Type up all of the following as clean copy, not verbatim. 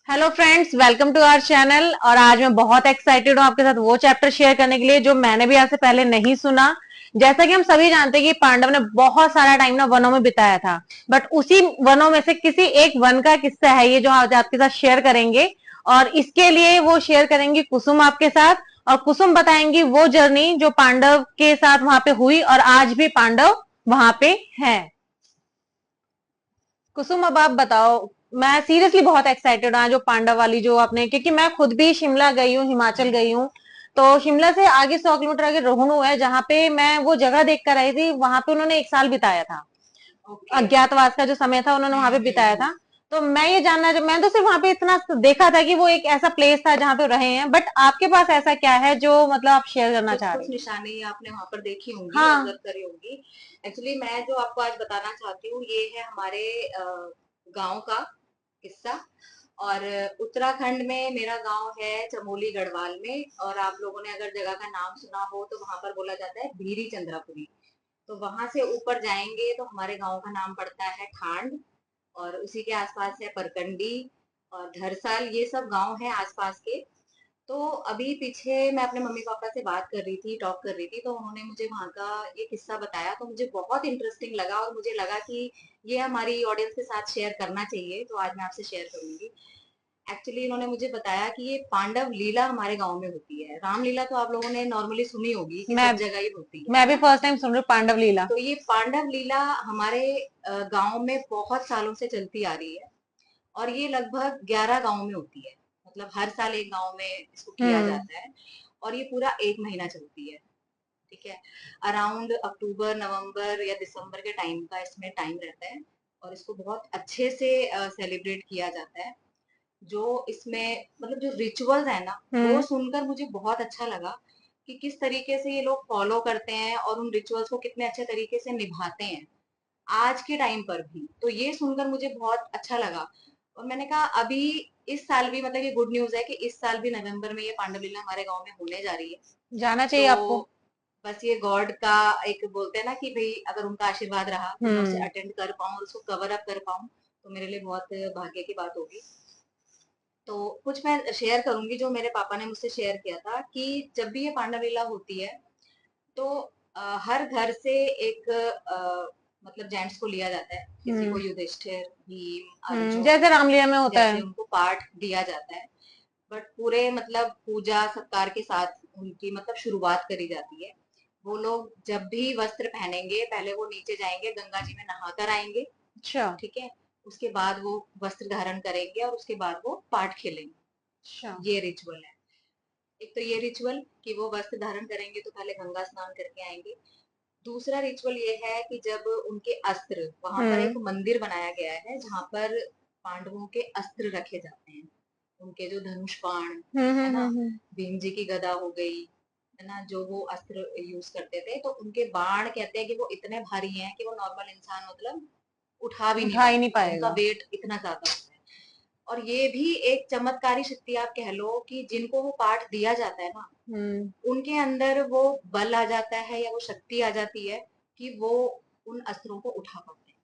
Hello friends, welcome to our channel. और आज मैं बहुत एक्साइटेड हूँ आपके साथ वो चैप्टर शेयर करने के लिए जो मैंने भी आज से पहले नहीं सुना। जैसा कि हम सभी जानते हैं कि पांडव ने बहुत सारा टाइम ना वनों में बिताया था, बट उसी वनों में से किसी एक वन का किस्सा है ये जो आज आपके साथ शेयर करेंगे। और इसके लिए वो शेयर करेंगी कुसुम आपके साथ, और कुसुम बताएंगी वो जर्नी जो पांडव के साथ वहां पे हुई और आज भी पांडव वहां पे हैं। कुसुम, अब आप बताओ। मैं सीरियसली बहुत एक्साइटेड हूँ जो पांडव वाली जो आपने, क्योंकि मैं खुद भी शिमला गई हूँ, हिमाचल गई हूँ। तो शिमला से आगे 100 किलोमीटर आगे रोहणु है, जहाँ पे मैं वो जगह देख कर आई थी। वहां पे उन्होंने एक साल बिताया था। ओके। अज्ञातवास का जो समय था उन्होंने वहां पे बिताया था। तो मैं ये जानना, जब मैं तो सिर्फ वहां पे इतना देखा था कि वो एक ऐसा प्लेस था जहाँ पे रहे हैं, बट आपके पास ऐसा क्या है जो मतलब आप शेयर करना कुछ चाह रहे कुछ हैं? निशानी आपने वहां पर देखी होंगी, हाँ। ऑब्जर्व करी होंगी। एक्चुअली मैं जो आपको आज बताना चाहती हूँ ये है हमारे गांव का किस्सा। और उत्तराखंड में मेरा गांव है चमोली गढ़वाल में, और आप लोगों ने अगर जगह का नाम सुना हो तो वहां पर बोला जाता है भीरी चंद्रापुरी। तो वहां से ऊपर जाएंगे तो हमारे गांव का नाम पड़ता है खांड, और उसी के आसपास है परकंडी और धरसाल, ये सब गांव है आसपास के। तो अभी पीछे मैं अपने मम्मी पापा से बात कर रही थी, टॉक कर रही थी, तो उन्होंने मुझे वहाँ का ये किस्सा बताया, तो मुझे बहुत इंटरेस्टिंग लगा और मुझे लगा कि ये हमारी ऑडियंस के साथ शेयर करना चाहिए, तो आज मैं आपसे शेयर करूंगी। एक्चुअली इन्होंने मुझे बताया कि ये पांडव लीला हमारे गांव में होती है। रामलीला तो आप लोगों ने नॉर्मली सुनी होगी कि मैं सब जगह ही होती है मैं भी ना। फर्स्ट टाइम सुन रही हूँ पांडव लीला। तो ये पांडव लीला हमारे गांव में बहुत सालों से चलती आ रही है, और ये लगभग 11 गांव में होती है। मतलब हर साल एक गांव में इसको किया हम्म। जाता है, और ये पूरा एक महीना चलती है। ठीक है। अराउंड अक्टूबर नवंबर या दिसंबर के टाइम का इसमें टाइम रहता है, और इसको बहुत अच्छे से सेलिब्रेट किया जाता है। जो इसमें मतलब जो रिचुअल्स है ना, वो हम्म। सुनकर मुझे बहुत अच्छा लगा कि किस तरीके से ये लोग फॉलो करते हैं और उन रिचुअल्स को कितने अच्छे तरीके से निभाते हैं आज के टाइम पर भी। तो ये सुनकर मुझे बहुत अच्छा लगा। और मैंने कहा अभी इस साल भी, मतलब ये गुड न्यूज है कि इस साल भी नवंबर में ये पांडव लीला हमारे गांव में होने जा रही है। जाना चाहिए तो आपको। बस ये गॉड का एक बोलते हैं ना कि भाई अगर उनका आशीर्वाद रहा तो मैं उसे हम्म। अटेंड कर पाऊँ और उसको कवर अप कर पाऊँ, तो मेरे लिए बहुत भाग्य की बात होगी। तो कुछ मैं शेयर करूंगी जो मेरे पापा ने मुझसे शेयर किया था कि जब भी ये पांडव लीला होती है तो हर घर से एक मतलब जेंट्स को लिया जाता है, किसी को हम्म। युधिष्ठिर, भीम, अर्जुन, जैसे रामलीला में होता जैसे है। उनको पाठ दिया जाता है। बट पूरे मतलब पूजा सत्कार के साथ उनकी मतलब शुरुआत करी जाती है। वो लोग जब भी वस्त्र पहनेंगे पहले वो नीचे जाएंगे, गंगा जी में नहाकर आएंगे। अच्छा। ठीक है। उसके बाद वो वस्त्र धारण करेंगे और उसके बाद वो पाठ खेलेंगे। अच्छा। ये रिचुअल है। एक तो ये रिचुअल कि वो वस्त्र धारण करेंगे तो पहले गंगा स्नान करके आएंगे। दूसरा रिचुअल ये है कि जब उनके अस्त्र, वहां पर एक हम्म। मंदिर बनाया गया है जहां पर पांडवों के अस्त्र रखे जाते हैं। उनके जो धनुष बाण है ना, भीम जी की गदा हो गई, है ना, जो वो अस्त्र यूज करते थे, तो उनके बाण कहते हैं कि वो इतने भारी हैं कि वो नॉर्मल इंसान मतलब उठा भी नहीं उठा ही नहीं पाएगा, उनका पाएगा। वेट इतना ज्यादा होता है। और ये भी एक चमत्कारी शक्ति आप कह लो कि जिनको वो पाठ दिया जाता है ना, हम्म। उनके अंदर वो बल आ जाता है या वो शक्ति आ जाती है कि वो उन अस्त्रों को उठा पाते हैं।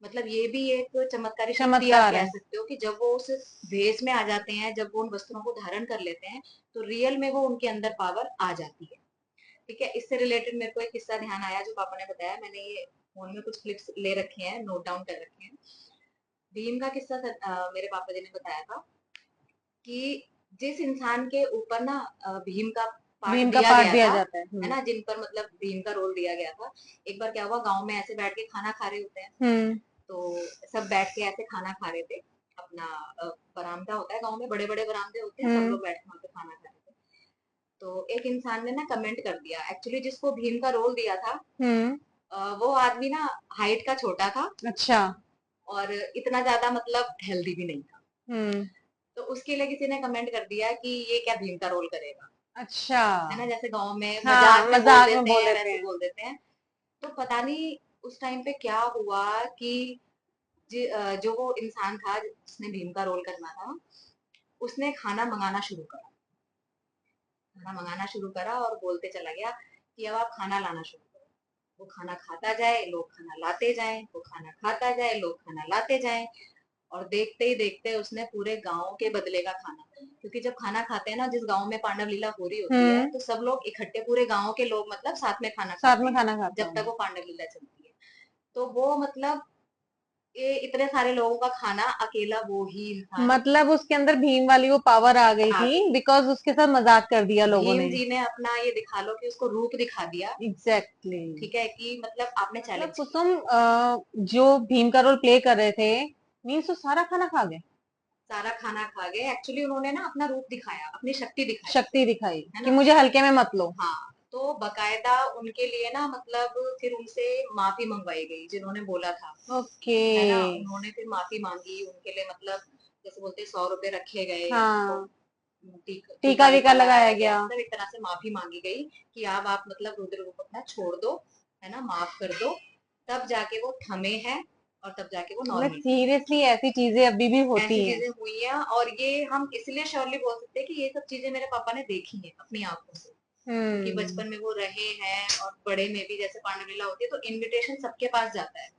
मतलब ये भी एक चमत्कारी शक्ति आप चमत्कार कह है। सकते हो कि जब वो उस भेष में आ जाते हैं, जब वो उन वस्त्रों को धारण कर लेते हैं, तो रियल में वो उनके अंदर पावर आ जाती है। ठीक है। इससे रिलेटेड मेरे को एक किस्सा ध्यान आया जो पापा ने बताया, मैंने ये फोन में कुछ क्लिप्स ले रखे हैं, नोट डाउन कर रखे हैं। भीम का किस्सा मेरे पापा जी ने बताया था कि जिस इंसान के ऊपर ना भीम का पाठ भीम का दिया पाठ गया दिया था, जाता है। है ना, जिन पर मतलब भीम का रोल दिया गया था। एक बार क्या हुआ, गांव में ऐसे बैठ के खाना खा रहे होते हैं, हम्म। तो सब बैठ के ऐसे खाना खा रहे थे अपना। बरामदा होता है गांव में, बड़े बड़े बरामदे होते हैं, सब हम्म। लोग बैठ के वहां पे खाना खा रहे थे। तो एक इंसान ने ना कमेंट कर दिया, एक्चुअली जिसको भीम का रोल दिया था हम्म। वो आदमी ना हाइट का छोटा था, अच्छा। और इतना ज्यादा मतलब हेल्दी भी नहीं था। हम्म। तो उसके लिए किसी ने कमेंट कर दिया कि ये क्या भीम का रोल करेगा। अच्छा। है ना, जैसे गांव में हाँ, मजाक में बोल मजाक में देते बोल हैं, देते वैसे हैं। बोल देते हैं। तो पता नहीं उस टाइम पे क्या हुआ कि जो वो इंसान था जिसने भीम का रोल करना था, उसने खाना मंगाना शुरू करा। खाना मंगाना शुरू करा और बोलते चला गया कि अब आप खाना लाना शुरू करो। वो खाना खाता जाए, लोग खाना लाते जाएं, वो खाना खाता जाए, लोग खाना लाते जाएं। और देखते ही देखते उसने पूरे गांव के बदले का खाना, क्योंकि जब खाना खाते हैं ना, जिस गांव में पांडव लीला हो रही होती है, तो सब लोग इकट्ठे, पूरे गांव के लोग मतलब साथ में खाना साथ खाते में हैं खाना खाते जब तक हैं। वो पांडव लीला चलती है। तो वो मतलब ये इतने सारे लोगों का खाना अकेला वो ही इंसान मतलब उसके अंदर भीम वाली वो पावर आ गई आ थी, गई। बिकॉज उसके साथ मजाक कर दिया लोगों भीम ने। जी ने अपना ये दिखा लो कि उसको रूप दिखा दिया, एग्जैक्टली। ठीक है, कि मतलब आपने मतलब चैलेंज किया। कुसुम जो भीम का रोल प्ले कर रहे थे, मीन्स तो सारा खाना खा गए। सारा खाना खा गए, एक्चुअली उन्होंने ना अपना रूप दिखाया, अपनी शक्ति दिखाई, शक्ति दिखाई है कि ना। मुझे हल्के में मत लो। हाँ, तो बकायदा उनके लिए ना मतलब फिर उनसे माफी मंगवाई गई, जिन्होंने बोला था, ओके। है ना, उन्होंने फिर माफी मांगी उनके लिए, मतलब जैसे बोलते हैं 100 रुपए रखे गए उनको, हाँ, टीका टीका वीका वीका लगाया लगाया गया, गया। मतलब एक तरह से माफी मांगी गई कि अब आप मतलब रुद्र रूप अपना छोड़ दो, है ना, माफ कर दो। तब जाके वो थमे हैं, और तब जाके वो मतलब नॉर्मल। सीरियसली ऐसी चीजें अभी भी ऐसी होती हैं। चीजें हुई हैं, और ये हम इसलिए श्योरली बोल सकते हैं कि ये सब चीजें मेरे पापा ने देखी हैं अपनी आंखों से, क्योंकि हम्म। बचपन में वो रहे हैं, और बड़े में भी जैसे पांडव लीला होती है तो इनविटेशन सबके पास जाता है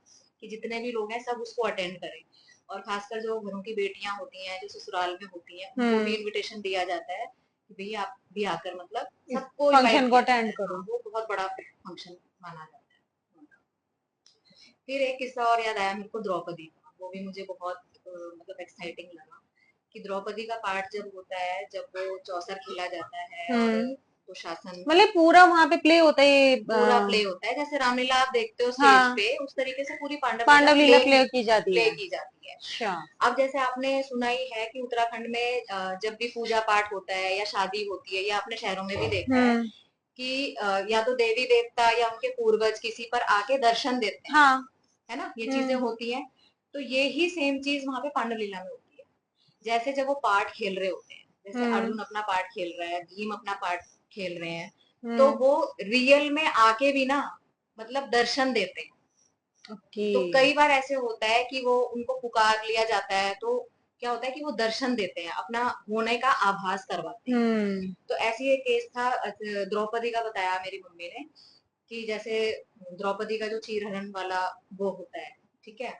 कि जितने भी लोग हैं सब उसको अटेंड करें, और खासकर जो घरों की बेटियां होती हैं, जो ससुराल में होती हैं, उनको भी इनविटेशन दिया जाता है कि भैया आप भी आकर मतलब इस सबको फंक्शन इनवाइट को किया जाता अटेंड है। हाँ, करो। वो बहुत बड़ा फंक्शन माना जाता है। फिर एक किस्सा और याद आया मेरे को, द्रौपदी का, वो भी मुझे बहुत मतलब एक्साइटिंग लगा कि द्रौपदी का पार्ट जब होता है, जब वो चौसर खेला जाता है और दुशासन मतलब पूरा वहां पे प्ले होता है ये, पूरा प्ले होता है, जैसे रामलीला आप देखते हो स्टेज हाँ, पे, उस तरीके से पूरी पांडव लीला पांडव लीला प्ले की जाती प्ले है। की जाती है। अच्छा। अब जैसे आपने सुना ही है कि उत्तराखंड में जब भी पूजा पाठ होता है या शादी होती है, या अपने शहरों में भी देखा है हम्म। कि या तो देवी देवता या उनके पूर्वज किसी पर आके दर्शन देते हैं, हाँ। है ना, ये चीजें होती हैं। तो ये ही सेम चीज वहां पे पांडव लीला में होती है। जैसे जब वो पार्ट खेल रहे होते हैं, जैसे हम्म। अर्जुन अपना पार्ट खेल रहा है, भीम अपना पार्ट खेल रहे हैं, तो हम्म। वो रियल में आके भी ना मतलब दर्शन देते हैं। ओके। तो कई बार ऐसे होता है कि वो उनको पुकार लिया जाता है, तो क्या होता है कि वो दर्शन देते हैं, अपना होने का आभास करवाते हैं। तो ऐसी एक केस था, द्रौपदी का बताया मेरी मम्मी ने, कि जैसे द्रौपदी का जो चीरहरण वाला वो होता है, ठीक है,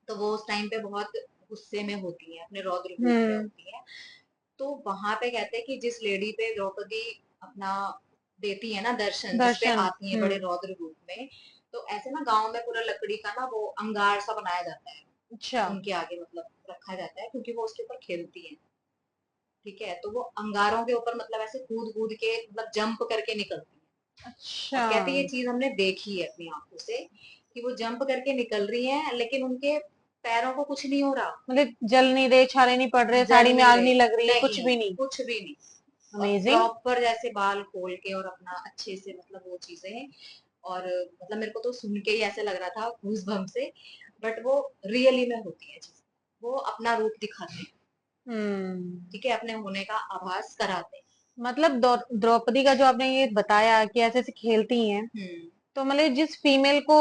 तो वो उस टाइम पे बहुत गुस्से में होती है, अपने रौद्र रूप में हम्म। होती है। तो वहां पे कहते हैं कि जिस लेडी पे द्रौपदी अपना देती है ना दर्शन, जिस पे दर्शन। आती है बड़े रौद्र रूप में, तो ऐसे ना गांव में पूरा लकड़ी का ना वो अंगार सा बनाया जाता है, अच्छा। उनके आगे मतलब रखा जाता है, क्योंकि वो उसके ऊपर खेलती है, ठीक है, तो वो अंगारों के ऊपर मतलब ऐसे कूद कूद के मतलब जंप करके निकलती है। अच्छा। और कहते हैं ये चीज हमने देखी है अपनी आंखों से कि वो जंप करके निकल रही हैं, लेकिन उनके पैरों को कुछ नहीं हो रहा, मतलब जल नहीं रहे, छाले नहीं पड़ रहे, जल साड़ी में नहीं आग रहे, नहीं लग रही, कुछ नहीं, भी नहीं। कुछ भी नहीं। और अमेजिंग। प्रॉपर जैसे बाल खोल के और अपना अच्छे से मतलब वो चीजें, और मतलब मेरे को तो सुन के ही ऐसे लग रहा था घूस बम से, बट वो रियली में होती है चीज, वो अपना रूप दिखाते हैं, हम्म। ठीक है, अपने होने का आभास कराते हैं। मतलब द्रौपदी का जो आपने ये बताया कि ऐसे ऐसे खेलती हैं, हम्म। तो मतलब जिस फीमेल को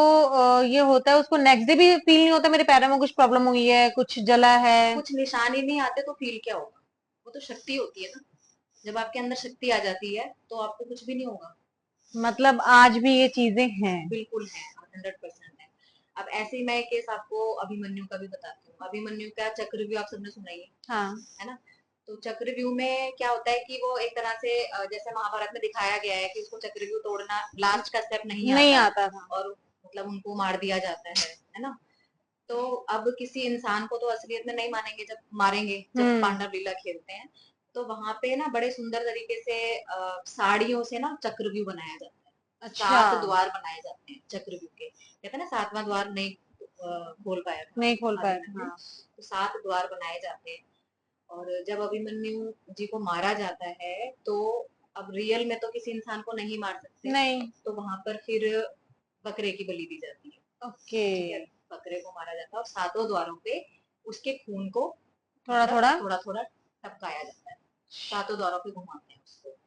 ये होता है उसको नेक्स्ट डे भी फील नहीं होता मेरे पैरों में कुछ प्रॉब्लम हुई है, कुछ जला है? कुछ निशान ही नहीं आते तो फील क्या होगा, वो तो शक्ति होती है ना, जब आपके अंदर शक्ति आ जाती है तो आपको कुछ भी नहीं होगा। मतलब आज भी ये चीजें हैं? बिल्कुल है, 100% है। अब ऐसे ही मैं एक केस आपको अभिमन्यु का भी बताती हूँ। अभिमन्यु का चक्रव्यूह आप सबने सुना ही हाँ। है ना। तो चक्रव्यूह में क्या होता है कि वो एक तरह से जैसे महाभारत में दिखाया गया है कि उसको चक्रव्यूह तोड़ना लास्ट का स्टेप नहीं नहीं आता, आता था। और मतलब उनको मार दिया जाता है ना। तो अब किसी इंसान को तो असलियत में नहीं मानेंगे, जब मारेंगे, जब हम्म। पांडव लीला खेलते हैं, तो वहां पे ना बड़े सुंदर तरीके से साड़ियों से ना चक्रव्यूह बनाया जाता है। अच्छा। 7 द्वार बनाए जाते हैं चक्रव्यूह के, कहते हैं ना 7वां द्वार नहीं खोल पाया था नहीं खोल पाया था, अभिमन्यु, हाँ। तो 7 द्वार बनाए जाते हैं। और जब अभिमन्यु जी को मारा जाता है, तो अब रियल में तो किसी इंसान को नहीं मार सकते, नहीं। तो वहां पर फिर बकरे की बलि दी जाती है, ओके। ठीक है, बकरे को मारा जाता है और 7 द्वारों पे उसके खून को थोड़ा मतलब थोड़ा। थोड़ा थोड़ा टपकाया जाता है, 7 द्वारों पे घुमाते हैं उसको।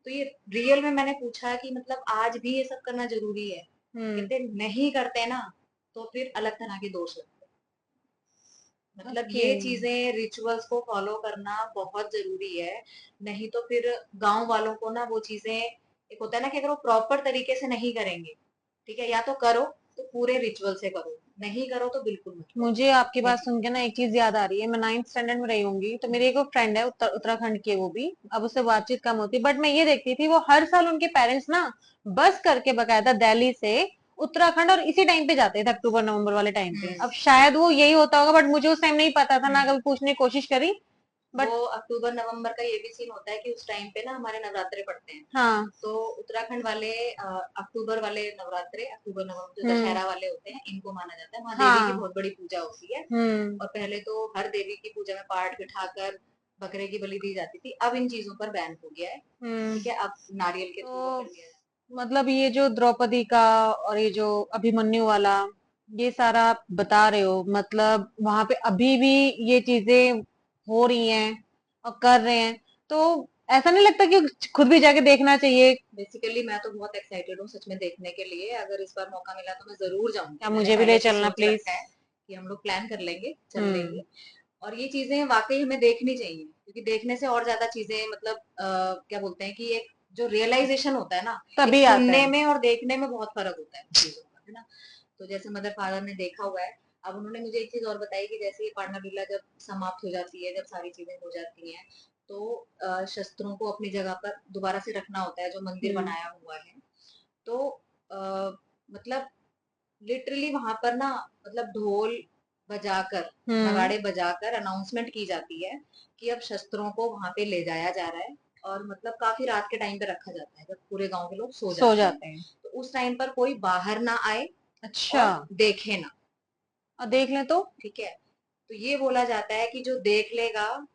तो ये रियल में मैंने पूछा कि मतलब आज भी ये सब करना जरूरी है, हम्म। कहते नहीं करते ना तो फिर अलग तरह के दोष लगते हैं। मतलब ओके। ये चीजें रिचुअल्स को फॉलो करना बहुत जरूरी है, नहीं तो फिर गांव वालों को ना वो चीजें, एक होता है ना कि अगर वो प्रॉपर तरीके से नहीं करेंगे, ठीक है, या तो करो तो पूरे रिचुअल से करो, नहीं करो तो बिल्कुल मत करो। मुझे आपकी ये बात सुन के ना एक चीज याद आ रही है। मैं 9th स्टैंडर्ड में रही होंगी, तो मेरी एक फ्रेंड है उत्तराखंड की है वो भी। अब उससे बातचीत कम होती है, बट मैं ये देखती थी वो हर साल उनके पेरेंट्स ना बस करके बकायदा दिल्ली से उत्तराखंड और इसी टाइम पे जाते थे, अक्टूबर नवंबर वाले टाइम पे। हम्म। अब शायद वो यही होता होगा, बट मुझे उस टाइम नहीं पता था, ना हम्म। कभी पूछने की कोशिश करी। वो बट अक्टूबर नवंबर का ये भी सीन होता है कि उस टाइम पे ना हमारे नवरात्रे पड़ते हैं। हाँ। तो उत्तराखंड वाले अक्टूबर वाले नवरात्रे, अक्टूबर नवंबर जो हम्म। दशहरा वाले होते हैं, इनको माना जाता है। वहाँ देवी की हाँ। बहुत बड़ी पूजा होती है। हम्म। और पहले तो हर देवी की पूजा में पाठ बिठाकर बकरे की बलि दी जाती थी। अब इन चीजों पर बैन हो गया है। हम्म। ठीक है, अब नारियल के थ्रू वो तो कर दिया जाता मतलब ये जो द्रौपदी का और ये जो अभिमन्यु वाला, ये सारा आप बता रहे हो, मतलब वहां पे अभी भी ये चीजें हो रही हैं और कर रहे हैं, तो ऐसा नहीं लगता कि खुद भी जाके देखना चाहिए? है। बेसिकली मैं तो बहुत एक्साइटेड हूँ सच में देखने के लिए। अगर इस बार मौका मिला तो मैं जरूर क्या जाऊंगी। मैंने मुझे भी ले पहले से चलना सोच प्लीज? रखा है कि हम लोग प्लान कर लेंगे, चल हम्म। लेंगे। और ये चीजें वाकई हमें देखनी चाहिए, क्योंकि देखने से और ज्यादा चीजें मतलब क्या बोलते हैं कि एक जो रियलाइजेशन होता है ना, एक तभी आता सुनने है। में और देखने में बहुत फर्क होता है चीजों का, है ना। तो जैसे मदर फादर ने देखा हुआ है। अब उन्होंने मुझे एक चीज और बताई कि जैसे ये पांडव लीला जब समाप्त हो जाती है, जब सारी चीजें हो जाती हैं, तो शस्त्रों को अपनी जगह पर दोबारा से रखना होता है, जो मंदिर हम्म। बनाया हुआ है। तो मतलब लिटरली वहां पर ना, मतलब ढोल बजाकर, हम्म। नगाड़े बजाकर अनाउंसमेंट की जाती है कि अब शस्त्रों को वहां पे ले जाया जा रहा है। और मतलब काफी रात के टाइम पे रखा जाता है, जब पूरे गांव के लोग सो सो जाते हैं। जाते हैं। तो उस टाइम पर कोई बाहर ना आए अच्छा। और देखे ना। और देख लें तो? ठीक है, तो ये बोला जाता है कि जो देख लेगा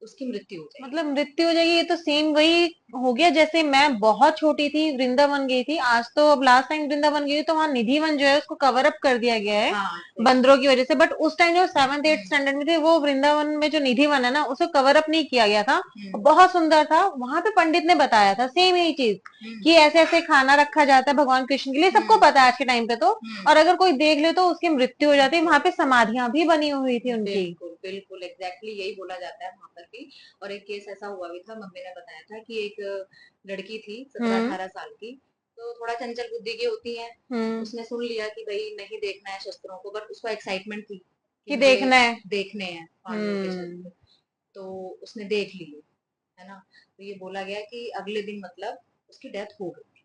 उसकी मृत्यु हो जाएगी। मतलब मृत्यु हो जाएगी? ये तो सेम वही हो गया जैसे मैं बहुत छोटी थी, वृंदावन गई थी। आज तो अब लास्ट टाइम वृंदावन गई थी, तो वहां निधि वन जो है उसको कवर अप कर दिया गया है हाँ सही। बंदरों की वजह से। बट उस टाइम जो 7th 8th हम्म। स्टैंडर्ड में थे, वो वृंदावन में जो निधि वन है ना, उसे कवर अप नहीं किया गया था। हम्म। बहुत सुंदर था। वहां पे पंडित ने बताया था सेम यही चीज, हम्म। कि ऐसे ऐसे खाना रखा जाता है भगवान कृष्ण के लिए, सबको हम्म। पता है आज के टाइम पे तो। हम्म। और अगर कोई देख ले तो उसकी मृत्यु हो जाती है। मृत्यु वहां हो पे जाएगी। समाधियां भी बनी हुई थी उनकी। बिल्कुल बिल्कुल एग्जैक्टली यही बोला जाता है वहां पर भी। और एक केस ऐसा हुआ भी था, मम्मी ने बताया था कि एक लड़की थी सत्रह हम्म। अठारह साल की। तो थोड़ा चंचल बुद्धि की होती है। हम्म। उसने सुन लिया कि भाई नहीं देखना है शस्त्रों को, बट उसको एक्साइटमेंट थी कि कि मुझे देखना है। देखने हैं पांडवों के हम्म। शस्त्र। तो उसने देख लिए, है ना। तो ये बोला गया कि अगले दिन मतलब उसकी डेथ हो गई।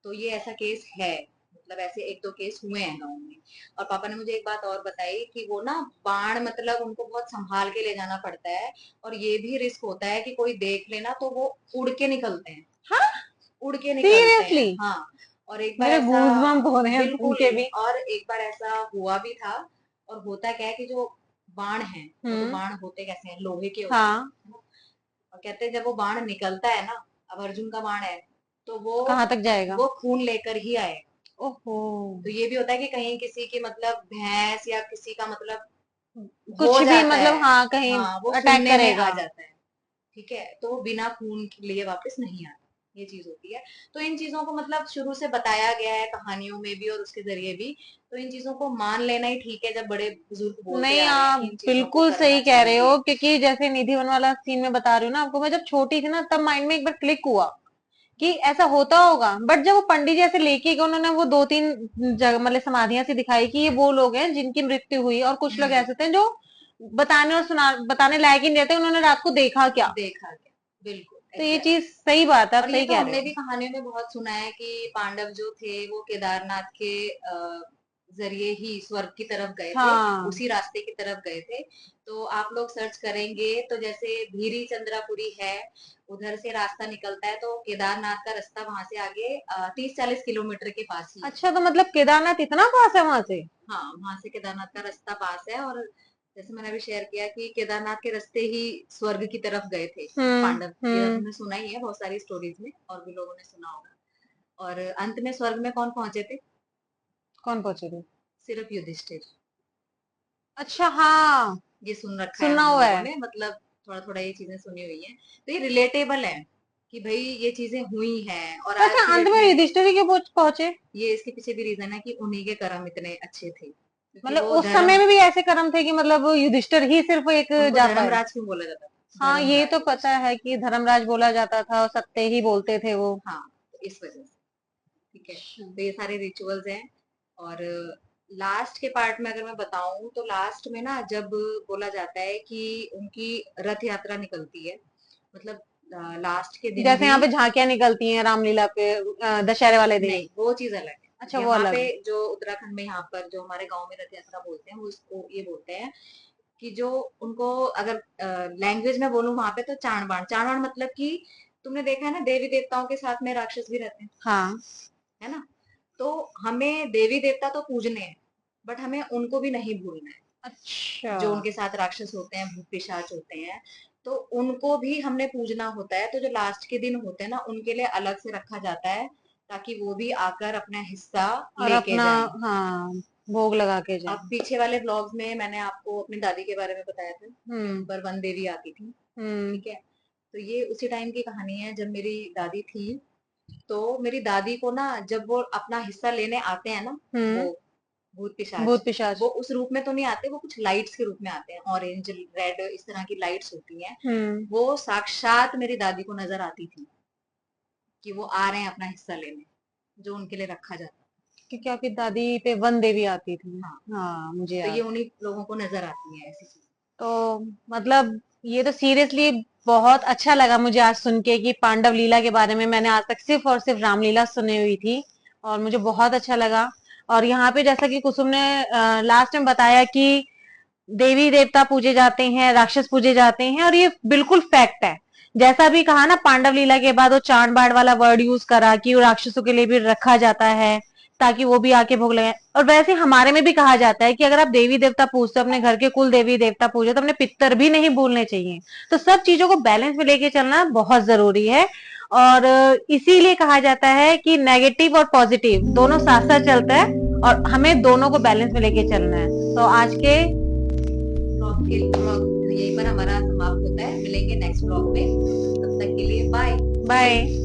तो ये ऐसा केस है। मतलब ऐसे एक दो केस हुए हैं गाँव में। और पापा ने मुझे एक बात और बताई कि वो ना बाण मतलब उनको बहुत संभाल के ले जाना पड़ता है। और ये भी रिस्क होता है कि कोई देख लेना तो वो उड़ के निकलते हैं। हाँ। उड़ के निकलते सीरियसली? हैं, हाँ। और एक बार मेरे ऐसा, गूजबम्प हो रहे हैं सुन बिल्कुल। के भी। और एक बार ऐसा हुआ भी था। और होता क्या है कि जो बाण है, वो तो हम्म। बाण होते कैसे हैं, लोहे के होते हैं, हाँ। है ना। और कहते हैं जब वो बाण निकलता है ना, अब अर्जुन का बाण है, तो वो कहाँ तक जाएगा? वो खून लेकर ही आए। ओहो। तो ये भी होता है कि कहीं किसी की मतलब भैंस या किसी का मतलब हो कुछ भी जाता मतलब, है। हाँ, कहीं हाँ, वो अटैक सुनने में आ करेगा। जाता है। ठीक है, तो वो बिना खून लिए वापस नहीं आता। ये चीज होती है। तो इन चीजों को मतलब शुरू से बताया गया है कहानियों में भी और उसके जरिए भी। तो इन चीजों को मान लेना ही ठीक है, जब बड़े बुजुर्ग बोलते नहीं, आ रहे हैं आप कि इन चीजों को बिल्कुल करना सही कह रहे चाहिए। हो, क्योंकि जैसे निधि वन वाला सीन में बता रही हूँ ना आपको, मैं जब छोटी थी ना तब माइंड में एक बार क्लिक हुआ कि ऐसा होता होगा। बट जब वो पंडित जी ऐसे लेके गए, उन्होंने वो 2 3 जगह मतलब समाधियां सी दिखाई कि ये वो लोग हैं जिनकी मृत्यु हुई, और कुछ लोग हम्म। ऐसे थे जो बताने और सुना बताने लायक ही नहीं रहते, उन्होंने रात को देखा क्या। देखा गया, बिल्कुल तो ये एग्जैक्ट। चीज सही बात है, आप और ये सही तो कह रहे हमने हो। भी कहानियों में बहुत सुना है कि पांडव जो थे वो केदारनाथ के जरिए ही स्वर्ग की तरफ गए थे। हाँ। उसी रास्ते की तरफ गए थे। तो आप लोग सर्च करेंगे तो जैसे भीरी चंद्रापुरी है, उधर से रास्ता निकलता है, तो केदारनाथ का रास्ता वहां से आगे 30 40 किलोमीटर के पास ही है। अच्छा, तो मतलब केदारनाथ इतना पास है वहां से? हाँ, वहां से केदारनाथ का रास्ता पास है। और जैसे मैंने अभी शेयर किया कि केदारनाथ के रास्ते ही स्वर्ग की तरफ गए थे पांडव। ये हम्म। हमने सुना ही है बहुत सारी स्टोरीज में, और भी लोगों ने सुना होगा। और अंत में स्वर्ग में कौन पहुंचे थे? कौन पहुंचे थे? सिर्फ युधिष्ठिर। अच्छा, हाँ। ये सुन रखा है सुना हम हुआ लोगों है। ने, मतलब थोड़ा थोड़ा ये चीजें सुनी हुई है। तो ये रिलेटेबल है कि भाई ये चीजें हुई हैं। और तो आज अच्छा, की अंत डेट में में युधिष्ठिर ही क्यों पहुंचे? ये इसके पीछे भी रीजन है कि उन्हीं के कर्म इतने अच्छे थे, क्योंकि मतलब वो उस समय धर्म, में भी ऐसे कर्म थे कि मतलब युधिष्ठिर ही सिर्फ एक उनको जा पाए? धर्मराज क्यों बोला जाता था, हाँ, ये धर्मराज तो पता युधिष्ठिर। है कि धर्मराज बोला जाता था और सत्य ही बोलते थे वो। हाँ, तो इस वजह से। ठीक है, अच्छा। तो ये सारे रिचुअल्स हैं। और लास्ट के पार्ट में अगर मैं बताऊं तो लास्ट में ना जब बोला जाता है कि उनकी रथ यात्रा निकलती है, मतलब लास्ट के दिन जैसे भी। यहाँ पे झांकियां निकलती हैं रामलीला पे दशहरे वाले दिन। नहीं, वो चीज अलग है। अच्छा, वो यहाँ पे अलग। जो उत्तराखंड में, यहाँ पर जो हमारे गांव में रथ यात्रा बोलते हैं, वो इसको ये बोलते हैं कि जो उनको, अगर लैंग्वेज में बोलूं वहां पे, तो चाण बाण। चाण बाण मतलब कि तुमने देखा है ना, देवी देवताओं के साथ में राक्षस भी रहते हैं, हाँ। है ना। तो हमें देवी देवता तो पूजने हैं, बट हमें उनको भी नहीं भूलना है, अच्छा। जो उनके साथ राक्षस होते हैं, भूत पिशाच होते हैं, तो उनको भी हमने पूजना होता है। तो जो लास्ट के दिन होते हैं ना, उनके लिए अलग से रखा जाता है, ताकि वो भी आकर अपना हिस्सा और लेके अपना, जाएं। हाँ, भोग लगा के जाए। अब पीछे वाले ब्लॉग्स में मैंने आपको अपनी दादी के बारे में बताया था कि उन हम्म। पर वन देवी आती थी, हम्म। ठीक है। तो ये उसी टाइम की कहानी है जब मेरी दादी थी। तो मेरी दादी को ना, जब वो अपना हिस्सा लेने आते हैं ना, वो हम्म। भूत पिशाच, भूत पिशाच। वो उस रूप में तो नहीं आते, वो कुछ लाइट्स के रूप में आते हैं, ऑरेंज रेड इस तरह की लाइट्स होती हैं। हम्म। वो साक्षात मेरी दादी को नजर आती थी कि वो आ रहे हैं अपना हिस्सा लेने, जो उनके लिए रखा जाता क्योंकि आपकी दादी पे वन देवी आती थी। है। हाँ, हाँ, मुझे तो ये याद। उन्हीं लोगों को नजर आती है ऐसी चीज। तो मतलब ये तो सीरियसली बहुत अच्छा लगा मुझे आज सुन के कि पांडव लीला के बारे में मैंने आज तक सिर्फ और सिर्फ रामलीला सुनी हुई थी, और मुझे बहुत अच्छा लगा। और यहाँ पे जैसा कि कुसुम ने लास्ट में बताया कि देवी देवता पूजे जाते हैं, राक्षस पूजे जाते हैं, और ये बिल्कुल फैक्ट है। जैसा भी कहा ना, पांडव लीला के बाद वो चांड बाण वाला वर्ड यूज करा कि वो राक्षसों के लिए भी रखा जाता है ताकि वो भी आके भोग लगाए। और वैसे हमारे में भी कहा जाता है कि अगर आप देवी देवता पूजते हो, अपने घर के कुल देवी देवता पूजे, तो अपने पितर भी नहीं भूलने चाहिए। तो सब चीजों को बैलेंस में लेके चलना बहुत जरूरी है। और इसीलिए कहा जाता है कि नेगेटिव और पॉजिटिव दोनों साथ साथ चलता है, और हमें दोनों को बैलेंस में लेके चलना है। तो आज के ब्लॉग यहीं पर हमारा समाप्त होता है। मिलेंगे नेक्स्ट ब्लॉग में, तब तक के लिए बाय। बाय।